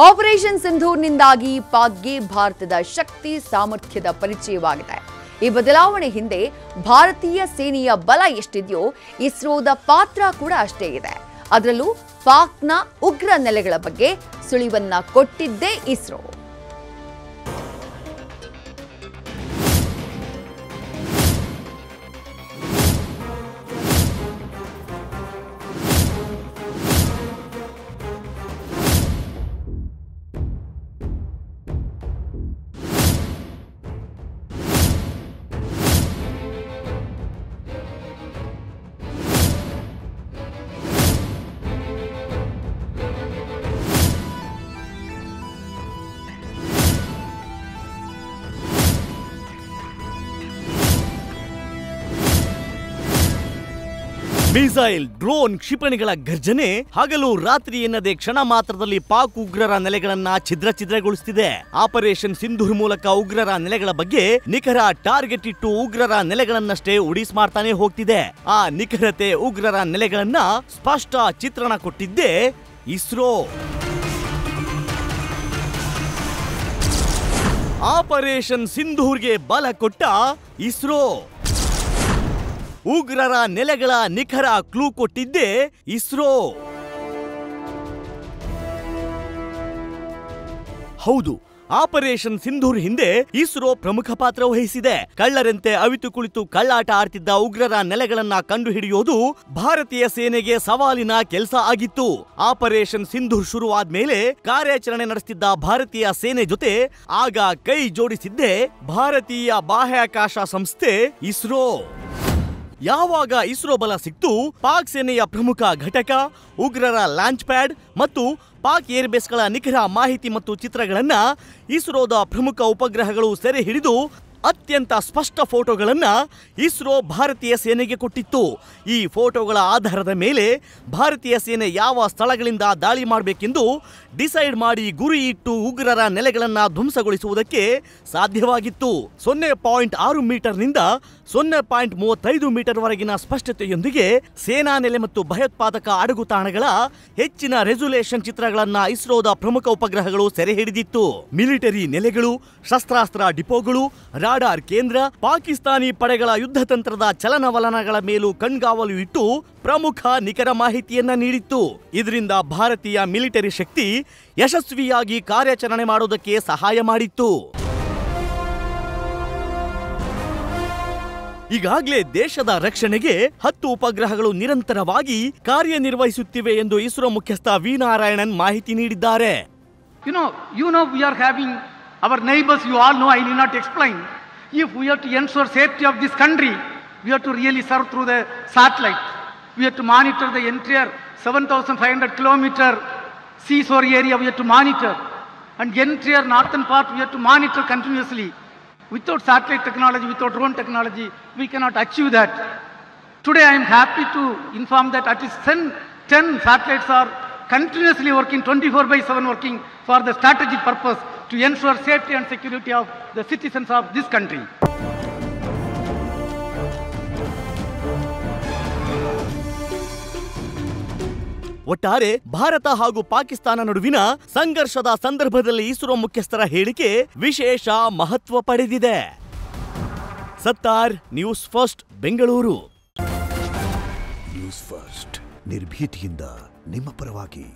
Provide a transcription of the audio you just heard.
Operation ಸಿಂಧೂರ್ನಿಂದಾಗಿ ಪಾಕ್ಗೆ ಭಾರತದ ಶಕ್ತಿ ಸಾಮರ್ಥ್ಯದ ಪರಿಚಯವಾಗಿದೆ. ಈ ಬದಲಾವಣೆ ಹಿಂದೆ ಭಾರತೀಯ ಸೇನೆಯ ಬಲ ಎಷ್ಟಿದೆಯೋ ಇಸ್ರೋದ ಪಾತ್ರ ಕೂಡ ಅಷ್ಟೇ ಇದೆ. ಅದರಲ್ಲೂ ಪಾಕ್ನ ಉಗ್ರ ನೆಲೆಗಳ ಬಗ್ಗೆ ಸುಳಿವನ್ನ ಕೊಟ್ಟಿದ್ದೇ ಇಸ್ರೋ. ಮಿಸೈಲ್, ಡ್ರೋನ್, ಕ್ಷಿಪಣಿಗಳ ಗರ್ಜನೆ ಹಗಲು ರಾತ್ರಿ ಎನ್ನದೆ ಕ್ಷಣ ಮಾತ್ರದಲ್ಲಿ ಪಾಕ್ ಉಗ್ರರ ನೆಲೆಗಳನ್ನ ಛಿದ್ರಗೊಳಿಸುತ್ತಿದೆ. ಆಪರೇಷನ್ ಸಿಂಧೂರ್ ಮೂಲಕ ಉಗ್ರರ ನೆಲೆಗಳ ಬಗ್ಗೆ ನಿಖರ ಟಾರ್ಗೆಟ್ ಇಟ್ಟು ಉಗ್ರರ ನೆಲೆಗಳನ್ನಷ್ಟೇ ಉಡಿಸ್ ಮಾಡ್ತಾನೆ ಹೋಗ್ತಿದೆ. ಆ ನಿಖರತೆ ಉಗ್ರರ ನೆಲೆಗಳನ್ನ ಸ್ಪಷ್ಟ ಚಿತ್ರಣ ಕೊಟ್ಟಿದ್ದೇ ಇಸ್ರೋ. ಆಪರೇಷನ್ ಸಿಂಧೂರ್ಗೆ ಬಲ ಕೊಟ್ಟ ಇಸ್ರೋ. ಉಗ್ರರ ನೆಲೆಗಳ ನಿಖರ ಕ್ಲೂ ಕೊಟ್ಟಿದ್ದೇ ಇಸ್ರೋ. ಹೌದು, ಆಪರೇಷನ್ ಸಿಂಧೂರ್ ಹಿಂದೆ ಇಸ್ರೋ ಪ್ರಮುಖ ಪಾತ್ರ ವಹಿಸಿದೆ. ಕಳ್ಳರಂತೆ ಅವಿತು ಕುಳಿತು ಕಳ್ಳಾಟ ಆಡ್ತಿದ್ದ ಉಗ್ರರ ನೆಲೆಗಳನ್ನ ಕಂಡುಹಿಡಿಯೋದು ಭಾರತೀಯ ಸೇನೆಗೆ ಸವಾಲಿನ ಕೆಲಸ ಆಗಿತ್ತು. ಆಪರೇಷನ್ ಸಿಂಧೂರ್ ಶುರುವಾದ್ಮೇಲೆ ಕಾರ್ಯಾಚರಣೆ ನಡೆಸುತ್ತಿದ್ದ ಭಾರತೀಯ ಸೇನೆ ಜೊತೆ ಆಗ ಕೈ ಜೋಡಿಸಿದ್ದೇ ಭಾರತೀಯ ಬಾಹ್ಯಾಕಾಶ ಸಂಸ್ಥೆ ಇಸ್ರೋ. ಯಾವಾಗ ಇಸ್ರೋ ಬಲ ಸಿಕ್ತು, ಪಾಕ್ ಸೇನೆಯ ಪ್ರಮುಖ ಘಟಕ, ಉಗ್ರರ ಲಾಂಚ್ ಪ್ಯಾಡ್ ಮತ್ತು ಪಾಕ್ ಏರ್ಬೇಸ್ಗಳ ನಿಖರ ಮಾಹಿತಿ ಮತ್ತು ಚಿತ್ರಗಳನ್ನ ಇಸ್ರೋದ ಪ್ರಮುಖ ಉಪಗ್ರಹಗಳು ಸೆರೆ ಹಿಡಿದು ಅತ್ಯಂತ ಸ್ಪಷ್ಟ ಫೋಟೋಗಳನ್ನ ಇಸ್ರೋ ಭಾರತೀಯ ಸೇನೆಗೆ ಕೊಟ್ಟಿತ್ತು. ಈ ಫೋಟೋಗಳ ಆಧಾರದ ಮೇಲೆ ಭಾರತೀಯ ಸೇನೆ ಯಾವ ಸ್ಥಳಗಳಿಂದ ದಾಳಿ ಮಾಡಬೇಕೆಂದು ಡಿಸೈಡ್ ಮಾಡಿ ಗುರಿ ಇಟ್ಟು ಉಗ್ರರ ನೆಲೆಗಳನ್ನ ಧ್ವಂಸಗೊಳಿಸುವುದಕ್ಕೆ ಸಾಧ್ಯವಾಗಿತ್ತು. 0.6 ಮೀಟರ್ನಿಂದ 0.35 ಮೀಟರ್ ವರೆಗಿನ ಸ್ಪಷ್ಟತೆಯೊಂದಿಗೆ ಸೇನಾ ನೆಲೆ ಮತ್ತು ಭಯೋತ್ಪಾದಕ ಅಡಗುತಾಣಗಳ ಹೆಚ್ಚಿನ ರೆಸೊಲ್ಯೂಷನ್ ಚಿತ್ರಗಳನ್ನ ಇಸ್ರೋದ ಪ್ರಮುಖ ಉಪಗ್ರಹಗಳು ಸೆರೆ ಹಿಡಿದಿತ್ತು. ಮಿಲಿಟರಿ ನೆಲೆಗಳು, ಶಸ್ತ್ರಾಸ್ತ್ರ ಡಿಪೋಗಳು, ರಾಡಾರ್ ಕೇಂದ್ರ, ಪಾಕಿಸ್ತಾನಿ ಪಡೆಗಳ ಯುದ್ಧ ತಂತ್ರದ ಚಲನವಲನಗಳ ಮೇಲೂ ಕಣ್ಗಾವಲು ಇಟ್ಟು ಪ್ರಮುಖ ನಿಖರ ಮಾಹಿತಿಯನ್ನ ನೀಡಿತ್ತು. ಇದರಿಂದ ಭಾರತೀಯ ಮಿಲಿಟರಿ ಶಕ್ತಿ ಯಶಸ್ವಿಯಾಗಿ ಕಾರ್ಯಾಚರಣೆ ಮಾಡೋದಕ್ಕೆ ಸಹಾಯ ಮಾಡಿತ್ತು. ಈಗಾಗಲೇ ದೇಶದ ರಕ್ಷಣೆಗೆ 10 ಉಪಗ್ರಹಗಳು ನಿರಂತರವಾಗಿ ಕಾರ್ಯನಿರ್ವಹಿಸುತ್ತಿವೆ ಎಂದು ಇಸ್ರೋ ಮುಖ್ಯಸ್ಥ ವಿ ನಾರಾಯಣನ್ ಮಾಹಿತಿ ನೀಡಿದ್ದಾರೆ. You know we are having our neighbors, you all know, I need not explain. If we have to ensure safety of this country, we have to really serve through the satellite. We have to monitor the entire 7,500 kilometer seashore area, we have to monitor. And the entire northern part, we have to monitor continuously. Without satellite technology, without drone technology, we cannot achieve that. Today I am happy to inform that at least 10 satellites are continuously working, 24/7 working for the strategic purpose to ensure safety and security of the citizens of this country. ಒಟ್ಟಾರೆ ಭಾರತ ಹಾಗೂ ಪಾಕಿಸ್ತಾನ ನಡುವಿನ ಸಂಘರ್ಷದ ಸಂದರ್ಭದಲ್ಲಿ ಇಸ್ರೋ ಮುಖ್ಯಸ್ಥರ ಹೇಳಿಕೆ ವಿಶೇಷ ಮಹತ್ವ ಪಡೆದಿದೆ. Sattar, news first, Bengaluru. News first ನಿರ್ಭೀತಿಯಿಂದ ನಿಮ್ಮ ಪರವಾಗಿ.